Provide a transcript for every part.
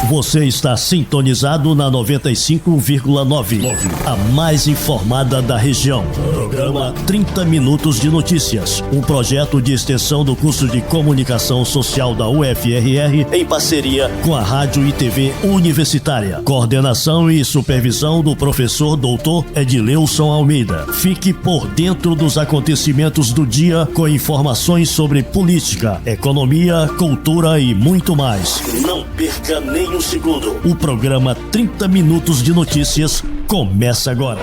Você está sintonizado na 95,9, a mais informada da região. Programa 30 Minutos de Notícias, um projeto de extensão do curso de Comunicação Social da UFRR em parceria com a Rádio e TV Universitária. Coordenação e supervisão do professor doutor Edileuson Almeida. Fique por dentro dos acontecimentos do dia com informações sobre política, economia, cultura e muito mais. Não perca nem um segundo. O programa 30 Minutos de Notícias começa agora.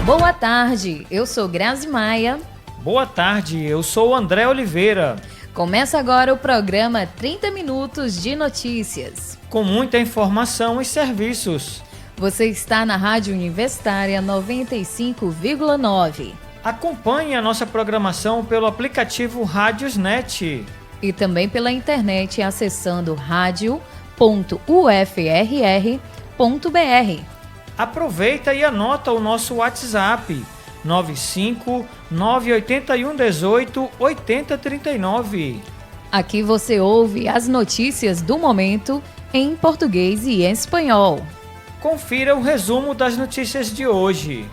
Boa tarde, eu sou Grazi Maia. Boa tarde, eu sou André Oliveira. Começa agora o programa 30 Minutos de Notícias. Com muita informação e serviços. Você está na Rádio Universitária 95,9. Acompanhe a nossa programação pelo aplicativo Rádiosnet. E também pela internet acessando radio.ufrr.br. Aproveita e anota o nosso WhatsApp 95981188039. Aqui você ouve as notícias do momento em português e em espanhol. Confira o resumo das notícias de hoje.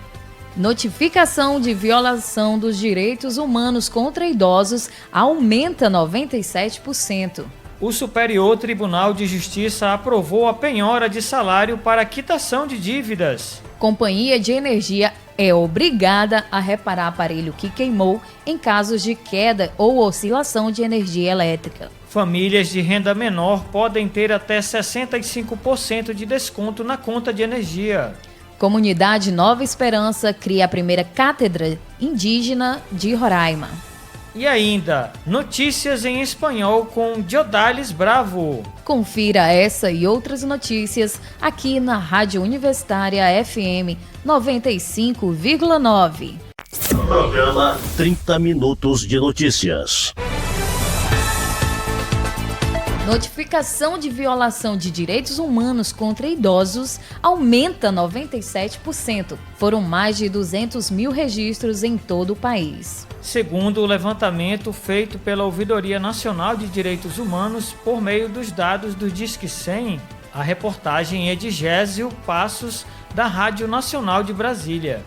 Notificação de violação dos direitos humanos contra idosos aumenta 97%. O Superior Tribunal de Justiça aprovou a penhora de salário para quitação de dívidas. Companhia de energia é obrigada a reparar aparelho que queimou em casos de queda ou oscilação de energia elétrica. Famílias de renda menor podem ter até 65% de desconto na conta de energia. Comunidade Nova Esperança cria a primeira cátedra indígena de Roraima. E ainda, notícias em espanhol com Diodales Bravo. Confira essa e outras notícias aqui na Rádio Universitária FM 95,9. Programa 30 Minutos de Notícias. Notificação de violação de direitos humanos contra idosos aumenta 97%. Foram mais de 200 mil registros em todo o país. Segundo o levantamento feito pela Ouvidoria Nacional de Direitos Humanos por meio dos dados do Disque 100, a reportagem é de Gésio Passos, da Rádio Nacional de Brasília.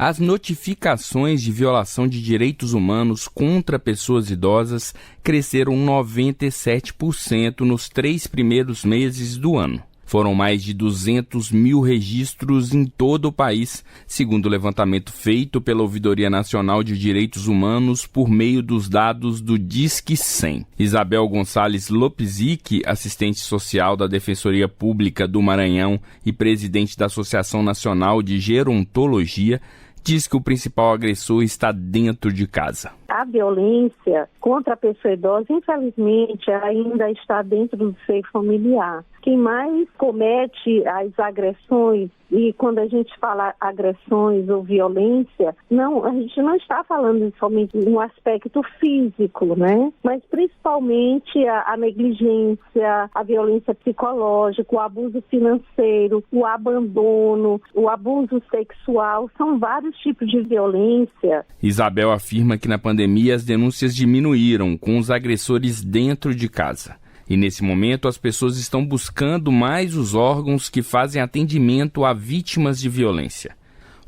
As notificações de violação de direitos humanos contra pessoas idosas cresceram 97% nos 3 primeiros meses do ano. Foram mais de 200 mil registros em todo o país, segundo o levantamento feito pela Ouvidoria Nacional de Direitos Humanos por meio dos dados do Disque 100. Isabel Gonçalves Lopzic, assistente social da Defensoria Pública do Maranhão e presidente da Associação Nacional de Gerontologia, diz que o principal agressor está dentro de casa. A violência contra a pessoa idosa, infelizmente, ainda está dentro do seio familiar. Quem mais comete as agressões, e quando a gente fala agressões ou violência, a gente não está falando somente no aspecto físico, né? Mas principalmente a negligência, a violência psicológica, o abuso financeiro, o abandono, o abuso sexual, são vários tipos de violência. Isabel afirma que na pandemia as denúncias diminuíram com os agressores dentro de casa. E nesse momento as pessoas estão buscando mais os órgãos que fazem atendimento a vítimas de violência.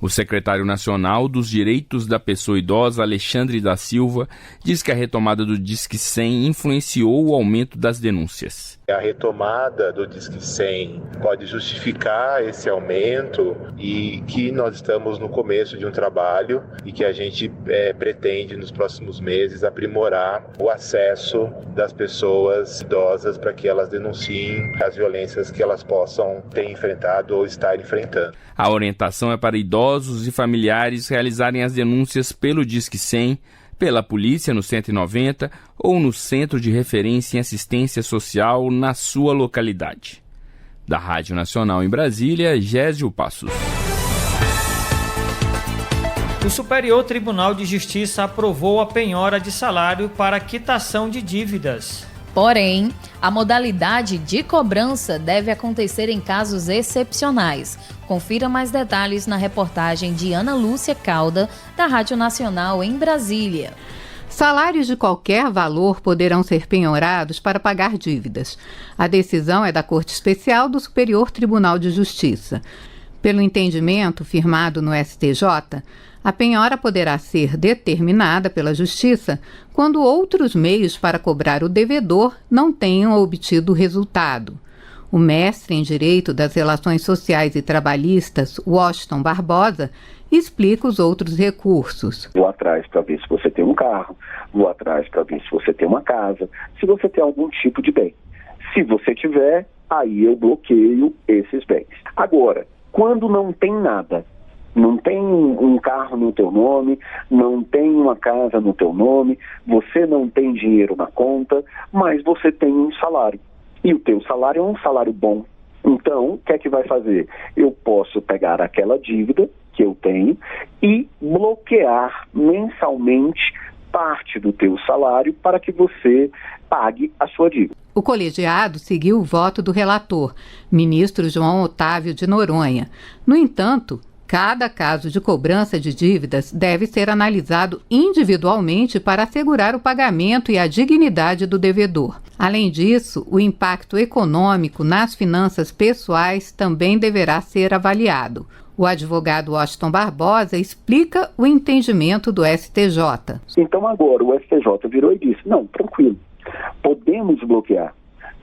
O secretário nacional dos Direitos da Pessoa Idosa, Alexandre da Silva, diz que a retomada do Disque 100 influenciou o aumento das denúncias. A retomada do Disque 100 pode justificar esse aumento e que nós estamos no começo de um trabalho e que a gente pretende nos próximos meses aprimorar o acesso das pessoas idosas para que elas denunciem as violências que elas possam ter enfrentado ou estar enfrentando. A orientação é para idosos e familiares realizarem as denúncias pelo Disque 100, pela polícia no 190 ou no Centro de Referência em Assistência Social na sua localidade. Da Rádio Nacional em Brasília, Gésio Passos. O Superior Tribunal de Justiça aprovou a penhora de salário para quitação de dívidas. Porém, a modalidade de cobrança deve acontecer em casos excepcionais. Confira mais detalhes na reportagem de Ana Lúcia Calda, da Rádio Nacional em Brasília. Salários de qualquer valor poderão ser penhorados para pagar dívidas. A decisão é da Corte Especial do Superior Tribunal de Justiça. Pelo entendimento firmado no STJ, a penhora poderá ser determinada pela Justiça quando outros meios para cobrar o devedor não tenham obtido resultado. O mestre em Direito das Relações Sociais e Trabalhistas, Washington Barbosa, explica os outros recursos. Vou atrás para ver se você tem um carro, vou atrás para ver se você tem uma casa, se você tem algum tipo de bem. Se você tiver, aí eu bloqueio esses bens. Agora, quando não tem nada, não tem um carro no teu nome, não tem uma casa no teu nome, você não tem dinheiro na conta, mas você tem um salário. E o teu salário é um salário bom. Então, o que é que vai fazer? Eu posso pegar aquela dívida que eu tenho e bloquear mensalmente parte do teu salário para que você pague a sua dívida. O colegiado seguiu o voto do relator, ministro João Otávio de Noronha. No entanto, cada caso de cobrança de dívidas deve ser analisado individualmente para assegurar o pagamento e a dignidade do devedor. Além disso, o impacto econômico nas finanças pessoais também deverá ser avaliado. O advogado Washington Barbosa explica o entendimento do STJ. Então agora o STJ virou e disse, não, tranquilo, podemos bloquear,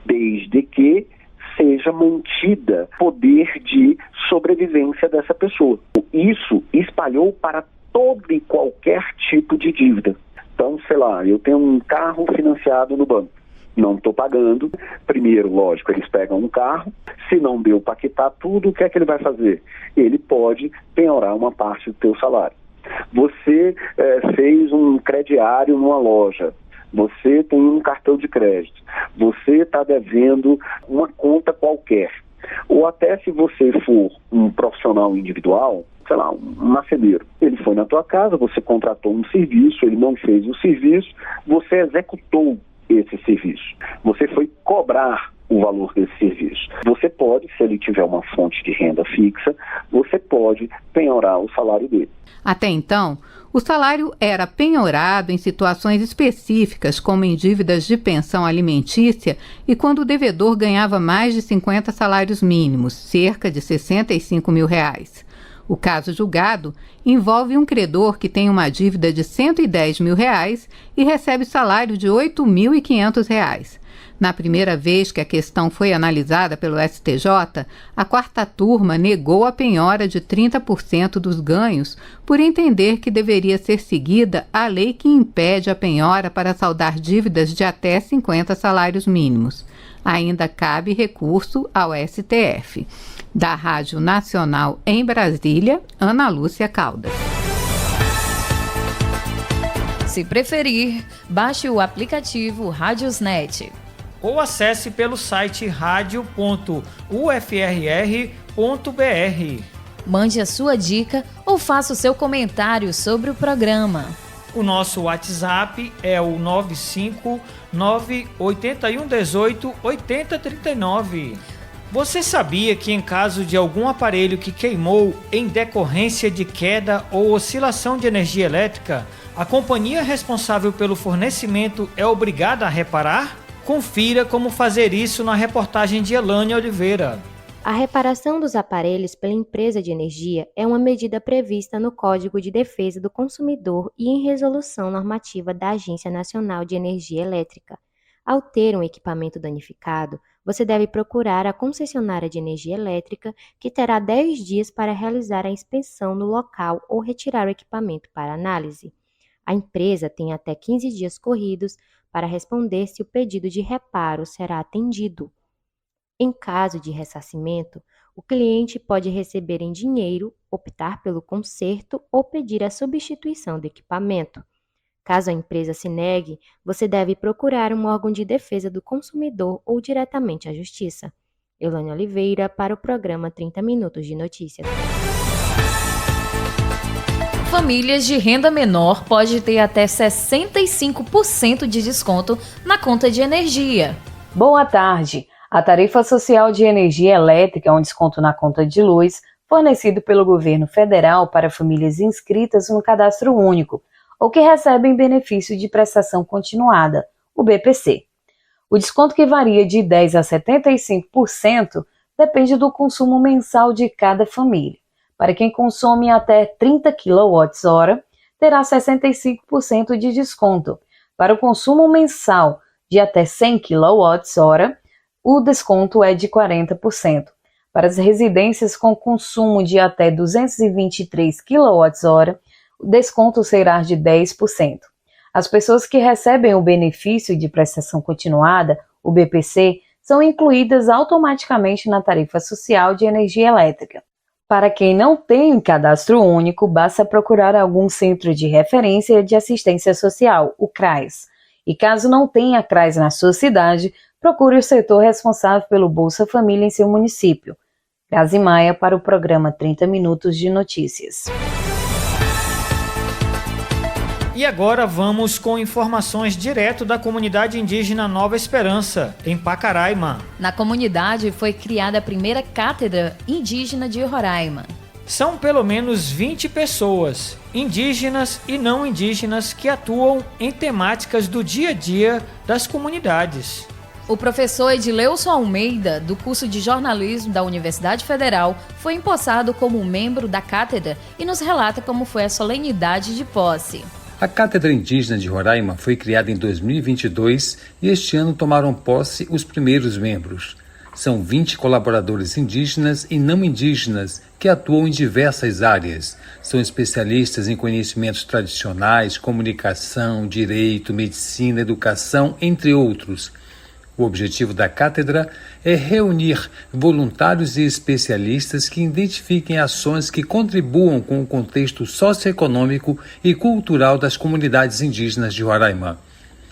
desde que seja mantida poder de sobrevivência dessa pessoa. Isso espalhou para todo e qualquer tipo de dívida. Então, sei lá, eu tenho um carro financiado no banco, não estou pagando. Primeiro, lógico, eles pegam um carro, se não deu para quitar tudo, o que é que ele vai fazer? Ele pode penhorar uma parte do teu salário. Você fez um crediário numa loja, você tem um cartão de crédito, você está devendo uma conta qualquer, ou até se você for um profissional individual, sei lá, um marceneiro, ele foi na tua casa, você contratou um serviço, ele não fez o serviço, você executou esse serviço, você foi cobrar o valor desse serviço. Você pode, se ele tiver uma fonte de renda fixa, você pode penhorar o salário dele. Até então, o salário era penhorado em situações específicas, como em dívidas de pensão alimentícia e quando o devedor ganhava mais de 50 salários mínimos, cerca de R$ 65 mil. O caso julgado envolve um credor que tem uma dívida de R$ 110 mil e recebe salário de R$ 8.500. Na primeira vez que a questão foi analisada pelo STJ, a quarta turma negou a penhora de 30% dos ganhos por entender que deveria ser seguida a lei que impede a penhora para saldar dívidas de até 50 salários mínimos. Ainda cabe recurso ao STF. Da Rádio Nacional em Brasília, Ana Lúcia Caldas. Se preferir, baixe o aplicativo Radiosnet. Ou acesse pelo site radio.ufrr.br. Mande a sua dica ou faça o seu comentário sobre o programa. O nosso WhatsApp é o 959-8118-8039. Você sabia que em caso de algum aparelho que queimou em decorrência de queda ou oscilação de energia elétrica, a companhia responsável pelo fornecimento é obrigada a reparar? Confira como fazer isso na reportagem de Elane Oliveira. A reparação dos aparelhos pela empresa de energia é uma medida prevista no Código de Defesa do Consumidor e em resolução normativa da Agência Nacional de Energia Elétrica. Ao ter um equipamento danificado, você deve procurar a concessionária de energia elétrica, que terá 10 dias para realizar a inspeção no local ou retirar o equipamento para análise. A empresa tem até 15 dias corridos para responder se o pedido de reparo será atendido. Em caso de ressarcimento, o cliente pode receber em dinheiro, optar pelo conserto ou pedir a substituição do equipamento. Caso a empresa se negue, você deve procurar um órgão de defesa do consumidor ou diretamente à Justiça. Elane Oliveira para o programa 30 Minutos de Notícias. Famílias de renda menor podem ter até 65% de desconto na conta de energia. Boa tarde. A tarifa social de energia elétrica é um desconto na conta de luz fornecido pelo governo federal para famílias inscritas no Cadastro Único, ou que recebem benefício de prestação continuada, o BPC. O desconto, que varia de 10% a 75%, depende do consumo mensal de cada família. Para quem consome até 30 kWh, terá 65% de desconto. Para o consumo mensal de até 100 kWh, o desconto é de 40%. Para as residências com consumo de até 223 kWh, o desconto será de 10%. As pessoas que recebem o benefício de prestação continuada, o BPC, são incluídas automaticamente na tarifa social de energia elétrica. Para quem não tem um cadastro único, basta procurar algum centro de referência de assistência social, o CRAS. E caso não tenha CRAS na sua cidade, procure o setor responsável pelo Bolsa Família em seu município. Grazi Maia para o programa 30 Minutos de Notícias. E agora vamos com informações direto da comunidade indígena Nova Esperança, em Pacaraima. Na comunidade foi criada a primeira cátedra indígena de Roraima. São pelo menos 20 pessoas, indígenas e não indígenas, que atuam em temáticas do dia a dia das comunidades. O professor Edileuson Almeida, do curso de jornalismo da Universidade Federal, foi empossado como membro da cátedra e nos relata como foi a solenidade de posse. A Cátedra Indígena de Roraima foi criada em 2022 e este ano tomaram posse os primeiros membros. São 20 colaboradores indígenas e não indígenas que atuam em diversas áreas. São especialistas em conhecimentos tradicionais, comunicação, direito, medicina, educação, entre outros. O objetivo da cátedra é reunir voluntários e especialistas que identifiquem ações que contribuam com o contexto socioeconômico e cultural das comunidades indígenas de Roraima.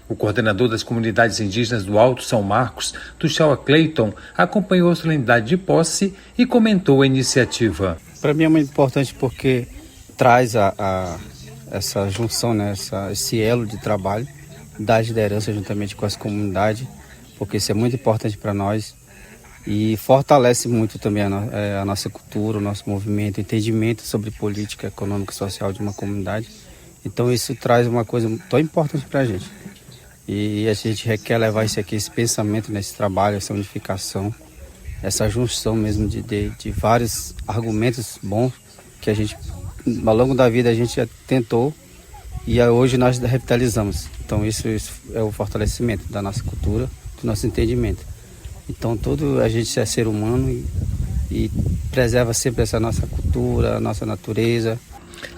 O coordenador das comunidades indígenas do Alto São Marcos, Tuxaua Cleiton, acompanhou a solenidade de posse e comentou a iniciativa. Para mim é muito importante porque traz essa junção, né, esse elo de trabalho da liderança juntamente com as comunidades, porque isso é muito importante para nós e fortalece muito também a nossa cultura, o nosso movimento, entendimento sobre política econômica e social de uma comunidade. Então isso traz uma coisa tão importante para a gente. E a gente quer levar isso aqui, esse pensamento nesse trabalho, essa unificação, essa junção mesmo de vários argumentos bons que a gente, ao longo da vida, a gente tentou e hoje nós revitalizamos. Então isso é o fortalecimento da nossa cultura, do nosso entendimento. Então a gente é ser humano e preserva sempre essa nossa cultura, a nossa natureza.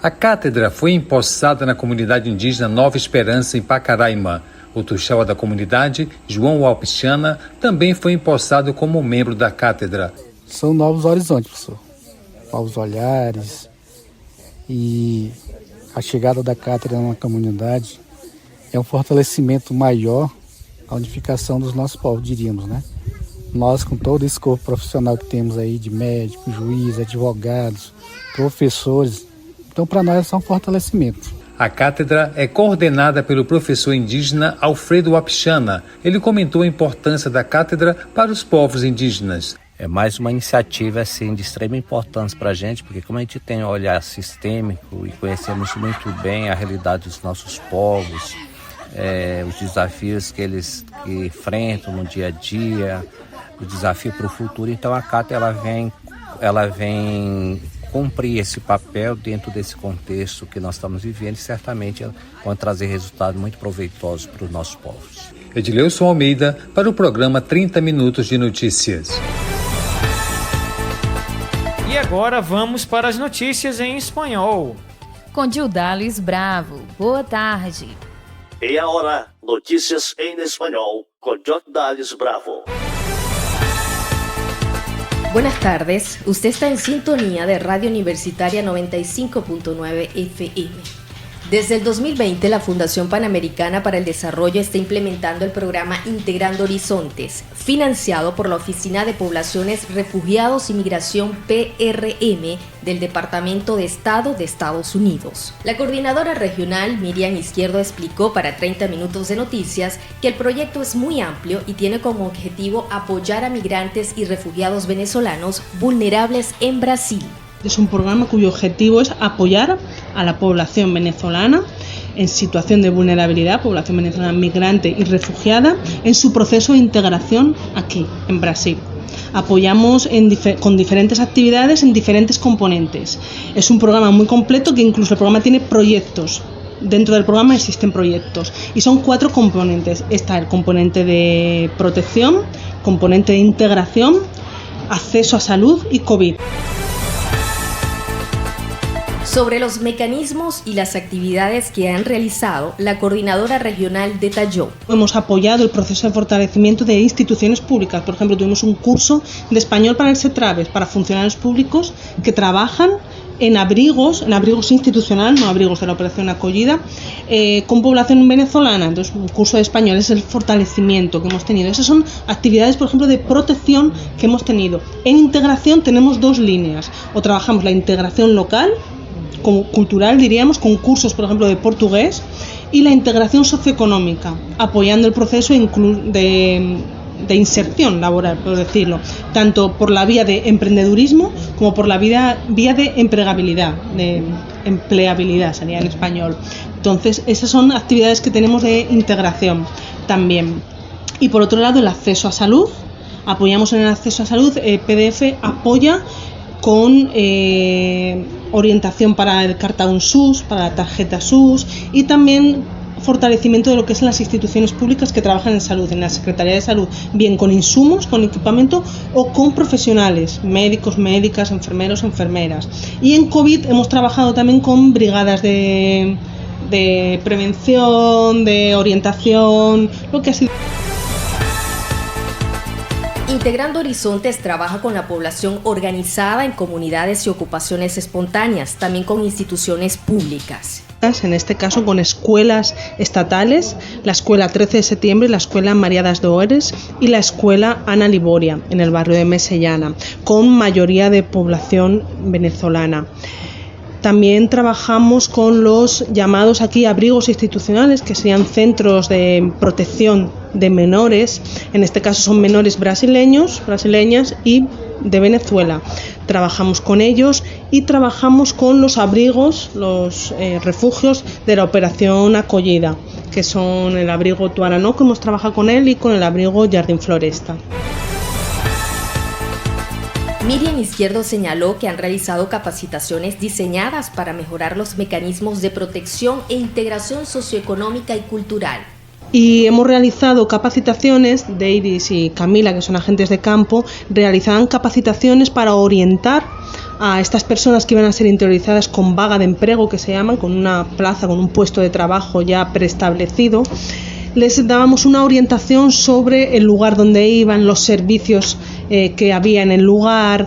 A cátedra foi empossada na comunidade indígena Nova Esperança, em Pacaraima. O tuxaua da comunidade, João Walpichana, também foi empossado como membro da cátedra. São novos horizontes, professor. Novos olhares. E a chegada da cátedra na comunidade é um fortalecimento maior a unificação dos nossos povos, diríamos, né? Nós, com todo esse corpo profissional que temos aí, de médicos, juízes, advogados, professores, então para nós é um fortalecimento. A cátedra é coordenada pelo professor indígena Alfredo Walpichana. Ele comentou a importância da cátedra para os povos indígenas. É mais uma iniciativa assim, de extrema importância para a gente, porque como a gente tem um olhar sistêmico e conhecemos muito bem a realidade dos nossos povos, os desafios que eles enfrentam no dia a dia, o desafio para o futuro. Então a cátedra ela vem cumprir esse papel dentro desse contexto que nós estamos vivendo e certamente vão trazer resultados muito proveitosos para os nossos povos. Edileuson Almeida para o programa 30 Minutos de Notícias. E agora vamos para as notícias em espanhol. Com Gildales Bravo. Boa tarde. Y ahora, noticias en español con Gildales Bravo. Buenas tardes, usted está en sintonía de Radio Universitaria 95.9 FM. Desde el 2020, la Fundación Panamericana para el Desarrollo está implementando el programa Integrando Horizontes, financiado por la Oficina de Poblaciones, Refugiados y Migración PRM del Departamento de Estado de Estados Unidos. La coordinadora regional, Miriam Izquierdo, explicó para 30 Minutos de Noticias que el proyecto es muy amplio y tiene como objetivo apoyar a migrantes y refugiados venezolanos vulnerables en Brasil. Es un programa cuyo objetivo es apoyar a la población venezolana en situación de vulnerabilidad, población venezolana migrante y refugiada, en su proceso de integración aquí, en Brasil. Apoyamos con diferentes actividades en diferentes componentes. Es un programa muy completo que incluso el programa tiene proyectos. Dentro del programa existen proyectos y son 4 componentes. Está el componente de protección, componente de integración, acceso a salud y COVID. Sobre los mecanismos y las actividades que han realizado, la coordinadora regional detalló. Hemos apoyado el proceso de fortalecimiento de instituciones públicas. Por ejemplo, tuvimos un curso de español para el CETRAVES, para funcionarios públicos que trabajan en abrigos institucionales, no abrigos de la operación acogida, con población venezolana. Entonces, un curso de español es el fortalecimiento que hemos tenido. Esas son actividades, por ejemplo, de protección que hemos tenido. En integración tenemos 2 líneas. O trabajamos la integración local, como cultural diríamos, con cursos, por ejemplo, de portugués, y la integración socioeconómica, apoyando el proceso de inserción laboral, por decirlo, tanto por la vía de emprendedurismo como por la vía de empleabilidad, sería en español. Entonces, esas son actividades que tenemos de integración también. Y por otro lado, el acceso a salud. Apoyamos en el acceso a salud. PDF apoya con orientación para el cartón SUS, para la tarjeta SUS, y también fortalecimiento de lo que son las instituciones públicas que trabajan en salud, en la Secretaría de Salud, bien con insumos, con equipamiento o con profesionales, médicos, médicas, enfermeros, enfermeras. Y en COVID hemos trabajado también con brigadas de prevención, de orientación, lo que ha sido. Integrando Horizontes trabaja con la población organizada en comunidades y ocupaciones espontáneas, también con instituciones públicas. En este caso con escuelas estatales, la escuela 13 de septiembre, la escuela María das Dores y la escuela Ana Liboria, en el barrio de Mesellana, con mayoría de población venezolana. También trabajamos con los llamados aquí abrigos institucionales, que serían centros de protección de menores. En este caso son menores brasileñas y de Venezuela. Trabajamos con ellos y trabajamos con los abrigos, los refugios de la operación acogida, que son el abrigo Tuaranó, que hemos trabajado con él, y con el abrigo Jardín Floresta. Miriam Izquierdo señaló que han realizado capacitaciones diseñadas para mejorar los mecanismos de protección e integración socioeconómica y cultural. Y hemos realizado capacitaciones, Deidis y Camila, que son agentes de campo, realizaban capacitaciones para orientar a estas personas que iban a ser interiorizadas con vaga de empleo, que se llaman, con una plaza, con un puesto de trabajo ya preestablecido. Les dábamos una orientación sobre el lugar donde iban, los servicios que había en el lugar,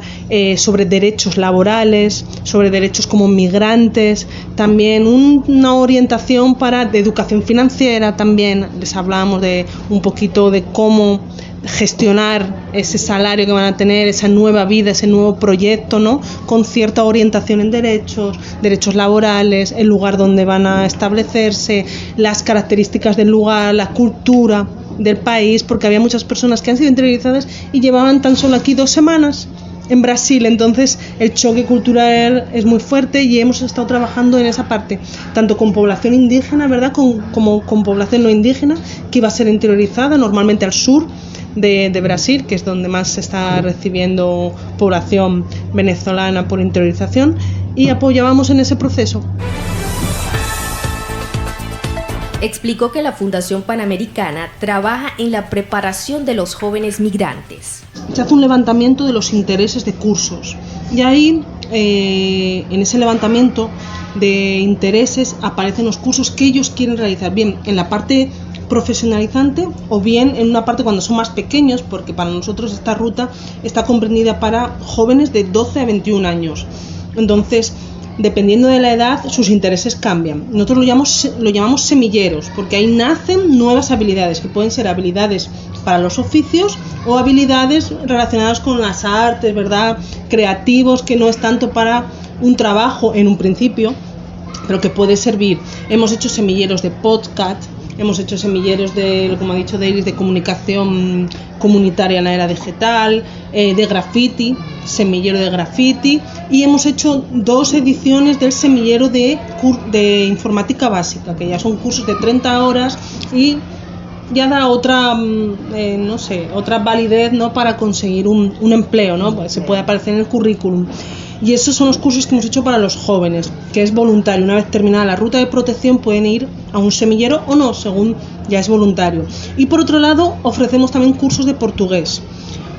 sobre derechos laborales, sobre derechos como migrantes, también una orientación de educación financiera. También les hablábamos de un poquito de cómo gestionar ese salario que van a tener, esa nueva vida, ese nuevo proyecto, ¿no? Con cierta orientación en derechos laborales, el lugar donde van a establecerse, las características del lugar, la cultura del país, porque había muchas personas que han sido interiorizadas y llevaban tan solo aquí 2 semanas en Brasil. Entonces el choque cultural es muy fuerte y hemos estado trabajando en esa parte, tanto con población indígena, ¿verdad?, como con población no indígena, que iba a ser interiorizada normalmente al sur de Brasil, que es donde más se está recibiendo población venezolana por interiorización, y apoyábamos en ese proceso. Explicó que la Fundación Panamericana trabaja en la preparación de los jóvenes migrantes. Se hace un levantamiento de los intereses de cursos y ahí en ese levantamiento de intereses aparecen los cursos que ellos quieren realizar, bien en la parte profesionalizante o bien en una parte cuando son más pequeños, porque para nosotros esta ruta está comprendida para jóvenes de 12 a 21 años. Entonces, dependiendo de la edad, sus intereses cambian. Nosotros lo llamamos semilleros, porque ahí nacen nuevas habilidades, que pueden ser habilidades para los oficios o habilidades relacionadas con las artes, ¿verdad?, creativos, que no es tanto para un trabajo en un principio, pero que puede servir. Hemos hecho semilleros de podcast, hemos hecho semilleros de, como ha dicho Deiris, de comunicación comunitaria en la era digital, de graffiti, semillero de graffiti, y hemos hecho 2 ediciones del semillero de informática básica, que ya son cursos de 30 horas y ya da otra, otra validez, ¿no?, para conseguir un empleo, ¿no? Pues se puede aparecer en el currículum. Y esos son los cursos que hemos hecho para los jóvenes, que es voluntario. Una vez terminada la ruta de protección pueden ir a un semillero o no, según ya es voluntario. Y por otro lado, ofrecemos también cursos de portugués.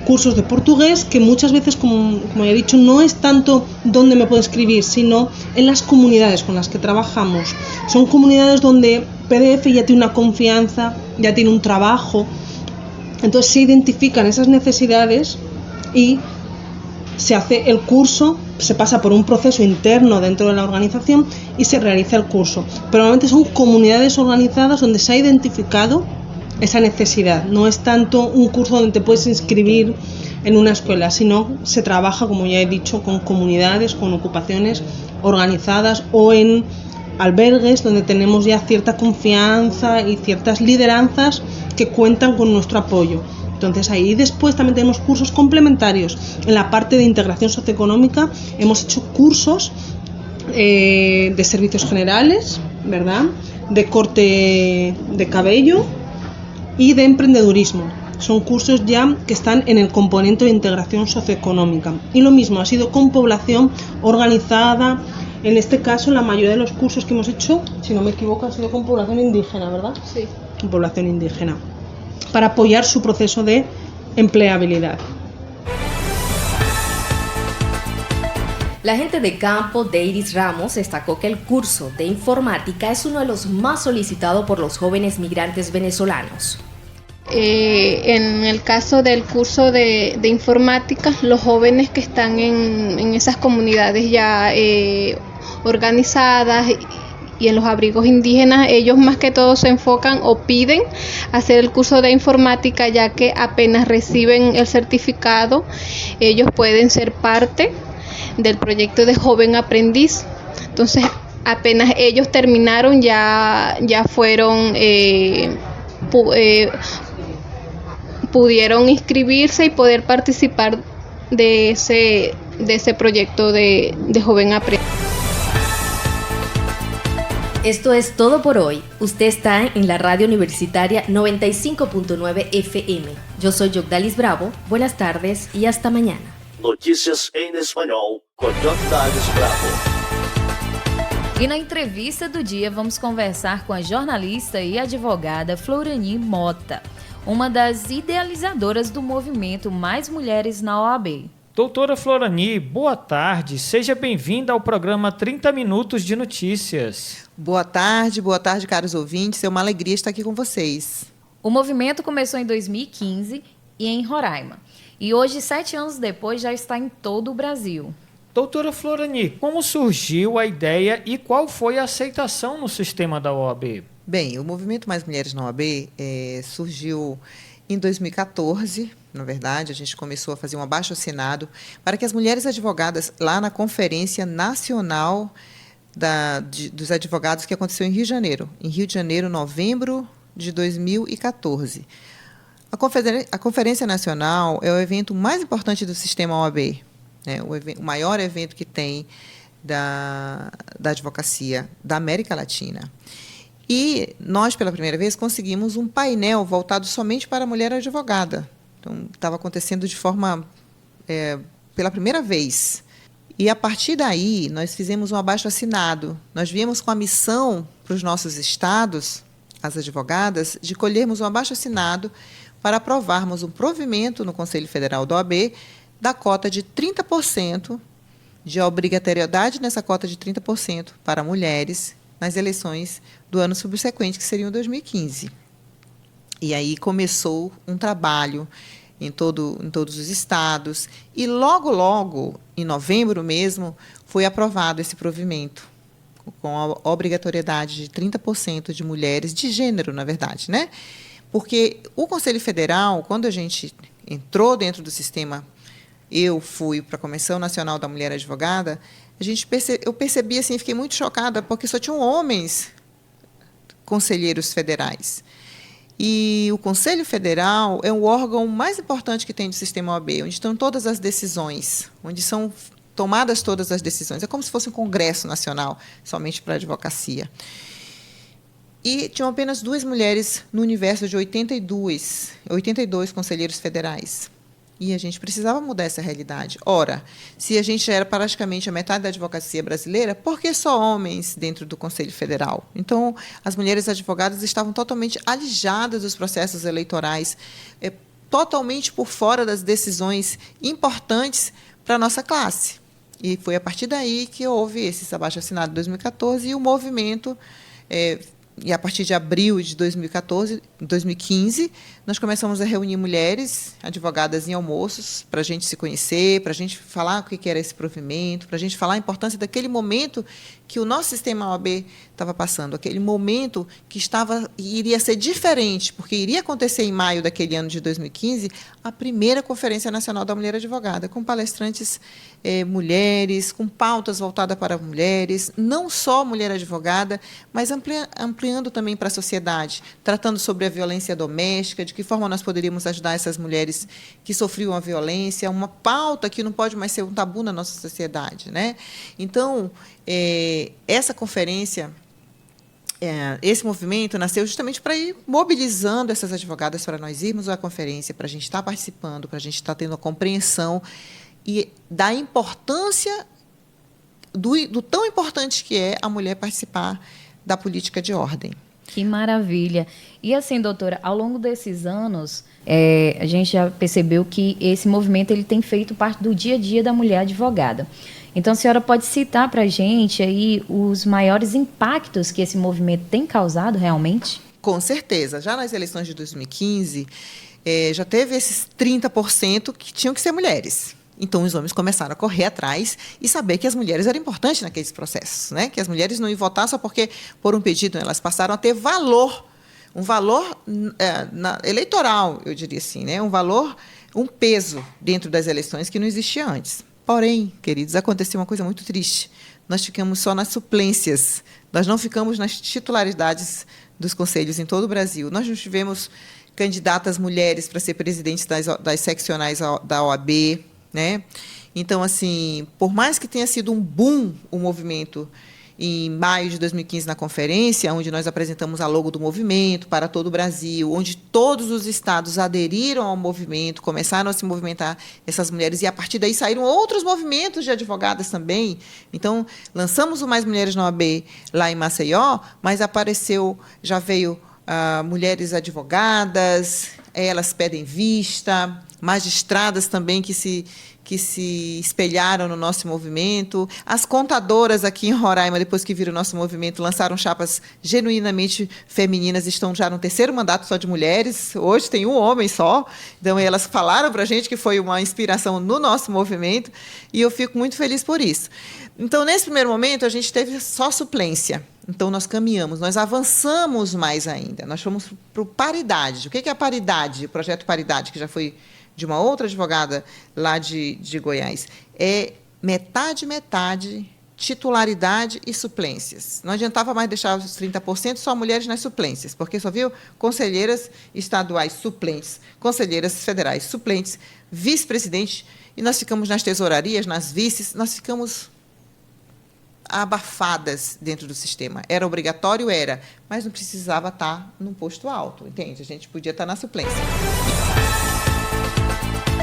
Cursos de portugués que muchas veces, como ya he dicho, no es tanto dónde me puedo inscribir, sino en las comunidades con las que trabajamos. Son comunidades donde PDF ya tiene una confianza, ya tiene un trabajo, entonces se identifican esas necesidades y se hace el curso, se pasa por un proceso interno dentro de la organización y se realiza el curso. Pero normalmente son comunidades organizadas donde se ha identificado esa necesidad. No es tanto un curso donde te puedes inscribir en una escuela, sino se trabaja, como ya he dicho, con comunidades, con ocupaciones organizadas o en albergues donde tenemos ya cierta confianza y ciertas lideranzas que cuentan con nuestro apoyo. Entonces ahí después también tenemos cursos complementarios. En la parte de integración socioeconómica hemos hecho cursos de servicios generales, ¿verdad?, de corte de cabello y de emprendedurismo. Son cursos ya que están en el componente de integración socioeconómica. Y lo mismo ha sido con población organizada. En este caso, la mayoría de los cursos que hemos hecho, si no me equivoco, ha sido con población indígena, ¿verdad? Sí. Con población indígena, para apoyar su proceso de empleabilidad. La agente de campo Deiris Ramos destacó que el curso de informática es uno de los más solicitados por los jóvenes migrantes venezolanos. En el caso del curso de informática, los jóvenes que están en esas comunidades ya organizadas y en los abrigos indígenas, ellos más que todo se enfocan o piden hacer el curso de informática, ya que apenas reciben el certificado, ellos pueden ser parte del proyecto de joven aprendiz. Entonces, apenas ellos terminaron, ya fueron pudieron inscribirse y poder participar de ese proyecto de joven aprendiz. Esto es todo por hoy. Usted está en la radio universitaria 95.9 FM. Yo soy Yogdalis Bravo. Buenas tardes y hasta mañana. Notícias em espanhol com Yogdalis Bravo. E na entrevista do dia vamos conversar com a jornalista e advogada Florani Mota, uma das idealizadoras do movimento Mais Mulheres na OAB. Doutora Florani, boa tarde. Seja bem-vinda ao programa 30 Minutos de Notícias. Boa tarde, caros ouvintes. É uma alegria estar aqui com vocês. O movimento começou em 2015 e em Roraima. E hoje, 7 anos depois, já está em todo o Brasil. Doutora Florani, como surgiu a ideia e qual foi a aceitação no sistema da OAB? Bem, o movimento Mais Mulheres na OAB surgiu em 2014, na verdade. A gente começou a fazer um abaixo-assinado para que as mulheres advogadas, lá na Conferência Nacional dos Advogados, que aconteceu em Rio de Janeiro, novembro de 2014. A Conferência Nacional é o evento mais importante do sistema OAB, né? O maior evento que tem da advocacia da América Latina. E nós, pela primeira vez, conseguimos um painel voltado somente para a mulher advogada. Então, estava acontecendo de forma, pela primeira vez. E, a partir daí, nós fizemos um abaixo-assinado. Nós viemos com a missão para os nossos estados, as advogadas, de colhermos um abaixo-assinado para aprovarmos um provimento no Conselho Federal da OAB da cota de 30%, de obrigatoriedade nessa cota de 30% para mulheres nas eleições do ano subsequente, que seriam 2015. E aí começou um trabalho em todos os estados, e logo, em novembro mesmo, foi aprovado esse provimento, com a obrigatoriedade de 30% de mulheres, de gênero, na verdade, né? Porque o Conselho Federal, quando a gente entrou dentro do sistema, eu fui para a Comissão Nacional da Mulher Advogada, eu percebi assim, fiquei muito chocada, porque só tinham homens conselheiros federais. E o Conselho Federal é o órgão mais importante que tem do sistema OAB, onde estão todas as decisões, onde são tomadas todas as decisões. É como se fosse um congresso nacional, somente para a advocacia. E tinham apenas 2 mulheres no universo de 82 conselheiros federais. E a gente precisava mudar essa realidade. Ora, se a gente era praticamente a metade da advocacia brasileira, por que só homens dentro do Conselho Federal? Então, as mulheres advogadas estavam totalmente alijadas dos processos eleitorais, totalmente por fora das decisões importantes para a nossa classe. E foi a partir daí que houve esse abaixo-assinado de 2014 e o movimento... E a partir de abril de 2015, nós começamos a reunir mulheres advogadas em almoços para a gente se conhecer, para a gente falar o que era esse provimento, para a gente falar a importância daquele momento que o nosso sistema OAB estava passando, aquele momento que iria ser diferente, porque iria acontecer em maio daquele ano de 2015, a primeira Conferência Nacional da Mulher Advogada, com palestrantes mulheres, com pautas voltadas para mulheres, não só mulher advogada, mas ampliando também para a sociedade, tratando sobre a violência doméstica, de que forma nós poderíamos ajudar essas mulheres que sofriam a violência, uma pauta que não pode mais ser um tabu na nossa sociedade, né? Então, essa conferência, esse movimento nasceu justamente para ir mobilizando essas advogadas para nós irmos à conferência, para a gente estar participando, para a gente estar tendo a compreensão e da importância, do tão importante que é a mulher participar da política de ordem. Que maravilha. E assim, doutora, ao longo desses anos, a gente já percebeu que esse movimento ele tem feito parte do dia a dia da mulher advogada. Então, a senhora pode citar para a gente aí os maiores impactos que esse movimento tem causado realmente? Com certeza. Já nas eleições de 2015, já teve esses 30% que tinham que ser mulheres. Então, os homens começaram a correr atrás e saber que as mulheres eram importantes naqueles processos, né? Que as mulheres não iam votar só porque, por um pedido, elas passaram a ter valor, um valor eleitoral, eu diria assim, né? Um peso dentro das eleições que não existia antes. Porém, queridos, aconteceu uma coisa muito triste. Nós ficamos só nas suplências, nós não ficamos nas titularidades dos conselhos em todo o Brasil. Nós não tivemos candidatas mulheres para ser presidentes das seccionais da OAB, né? Então, assim, por mais que tenha sido um boom o movimento em maio de 2015 na conferência, onde nós apresentamos a logo do movimento para todo o Brasil, onde todos os estados aderiram ao movimento, começaram a se movimentar essas mulheres, e a partir daí saíram outros movimentos de advogadas também. Então, lançamos o Mais Mulheres na OAB lá em Maceió, mas já veio mulheres advogadas, elas pedem vista, magistradas também que se espelharam no nosso movimento. As contadoras aqui em Roraima, depois que viram o nosso movimento, lançaram chapas genuinamente femininas, estão já no 3º mandato só de mulheres, hoje tem um homem só, então elas falaram para a gente que foi uma inspiração no nosso movimento, e eu fico muito feliz por isso. Então, nesse primeiro momento, a gente teve só suplência. Então, nós caminhamos, nós avançamos mais ainda, nós fomos para o paridade. O que é a paridade? O projeto Paridade, que já foi de uma outra advogada lá de Goiás. É metade, titularidade e suplências. Não adiantava mais deixar os 30% só mulheres nas suplências, porque só viu conselheiras estaduais suplentes, conselheiras federais suplentes, vice-presidente, e nós ficamos nas tesourarias, nas vices, nós ficamos abafadas dentro do sistema. Era obrigatório, mas não precisava estar num posto alto, entende? A gente podia estar na suplência.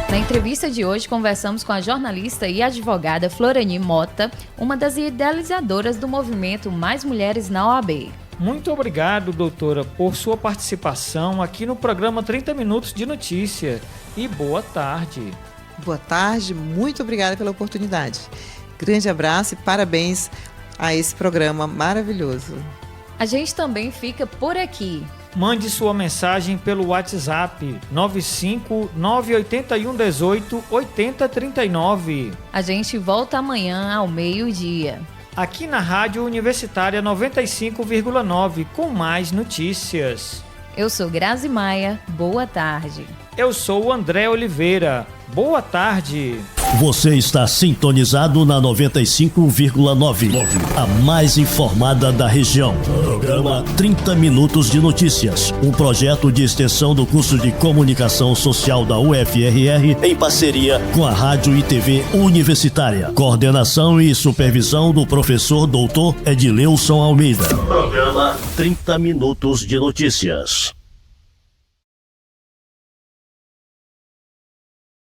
Na entrevista de hoje, conversamos com a jornalista e advogada Florani Mota, uma das idealizadoras do movimento Mais Mulheres na OAB. Muito obrigado, doutora, por sua participação aqui no programa 30 Minutos de Notícia. E boa tarde. Boa tarde, muito obrigada pela oportunidade. Grande abraço e parabéns a esse programa maravilhoso. A gente também fica por aqui. Mande sua mensagem pelo WhatsApp 95981188039. A gente volta amanhã ao meio-dia. Aqui na Rádio Universitária 95,9 com mais notícias. Eu sou Grazi Maia, boa tarde. Eu sou o André Oliveira, boa tarde. Você está sintonizado na 95,9, a mais informada da região. Programa 30 Minutos de Notícias, um projeto de extensão do curso de Comunicação Social da UFRR em parceria com a Rádio e TV Universitária. Coordenação e supervisão do professor Dr. Edileuson Almeida. Programa 30 Minutos de Notícias.